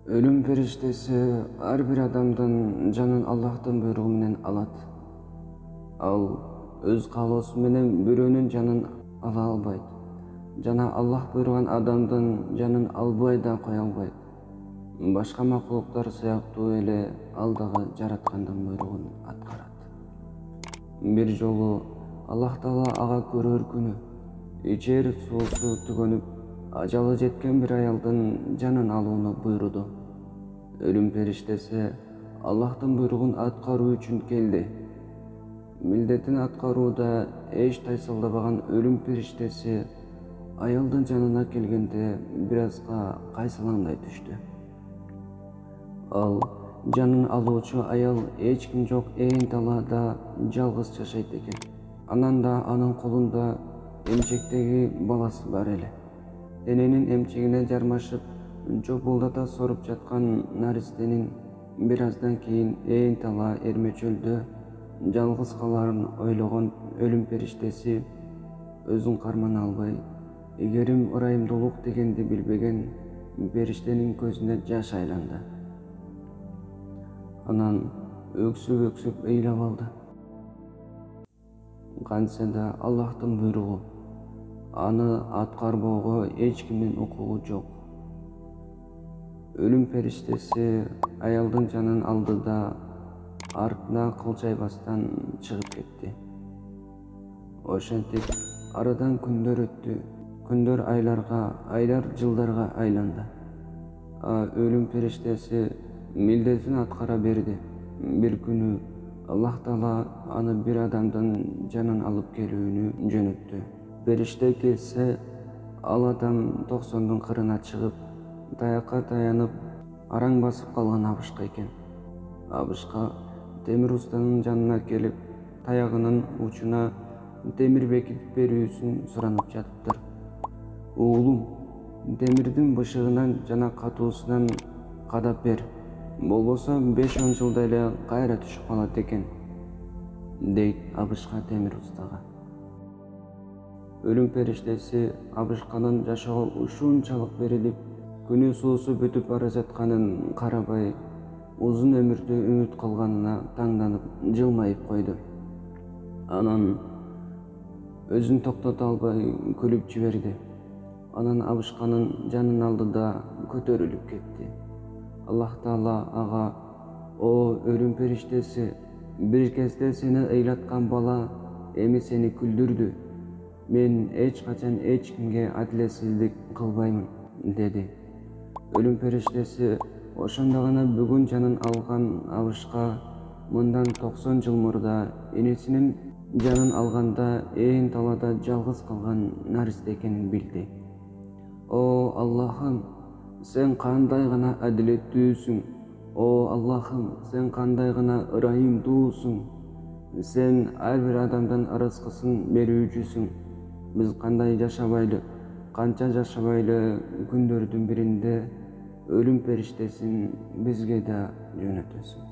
Ölüm периштеси ар бир адамдын жанын Аллахтын буйругу менен алат. Ал өз каалоосу менен бирөөнүн жанын ала албайт. Жана Аллах буйруган адамдын жанын албай да кое албайт. Башка макулуктар сыяктуу эле ал дагы жараткандын буйругун аткарат. Бир жолу Аллах Таала ага көрөр күнү ичер суусу түгөнүп, ажалы жеткен бир аялдын жанын алууну буйруду. Ölüm периштеси Аллахтын буйругун аткаруу үчүн келди. Милдетин аткарууда эч тайсалдабаган ölüm периштеси аялдын жанына келгенде бир азга кайсылаңдай түштү. Ал жанын алуучу аял эч ким жок ээн талаада жалгыз жашайт экен. Анан да анын колунда эмчектеги баласы бар эле. Дененин эмчегине жармашып жопулдата соруп жаткан наристенин бир аздан кийин ээн тала эрмечөлдө жалгыз каларын ойлогон ölüm периштеси өзүн кармана албай, эгерим ырайымдуулук дегенди билбеген периштенин көзүнө жаш айланды. Анан өксүп ыйлап алды. Кантсе да Аллахтын буйругу, аны аткарбоого эч кимдин укугу жок. Ölüm периштеси аялдын жанын алды да артына кылжайбастан чыгып кетти. Ошентип арадан күндөр өттү. Күндөр айларга, айлар жылдарга айланды. Ölüm периштеси милдетин аткара берди. Бир күнү Аллах Таала аны бир адамдын жанын алып келүүнү жөнөттү. Периште келсе, ал адам 90-дун кырына чыгып, таякка таянып, араң басып калган Абышка экен. Абышка темир устанын жанына келип, таягынын учуна темир бекитип берүүсүн суранып жатыптыр. Уулум, темирдин бышыгынан жана катуусунан кадап бер. Болбосо 5-10 жылда эле кайра түшүп калат экен, дейт Абышка темир устага. Ölüm периштеси Абышканын жашоого ушунчалык берилип, күнү суусу бүтүп бара жатканын карабай, узун өмүрдү үмүт кылганына таңданып, жылмайып койду. Анан өзүн токтото албай күлүп жиберди. Анан Абышканын жанын алды да көтөрүлүп кетти. Аллах Таала ага: "О ölüm периштеси, бир кезде сени ыйлаткан бала эми сени күлдүрдү. Мен эч качан эч кимге адилетсиздик кылбаймын", деди. Ölüm периштеси ошондо гана бүгүн жанын алган Абышка мындан 90 жыл мурда энесинин жанын алганда ээн талаада жалгыз калган наристе экенин билди. "О Аллахым, сен кандай гана адилеттүүсүң. О Аллахым, сен кандай гана ырайымдуусуң. Сен ар бир адамдын ырыскысын берүүчүсүң. Биз кандай жашабайлы, канча жашабайлы күндөрдүн биринде ölüm периштесин бизге да жөнөтөсүң".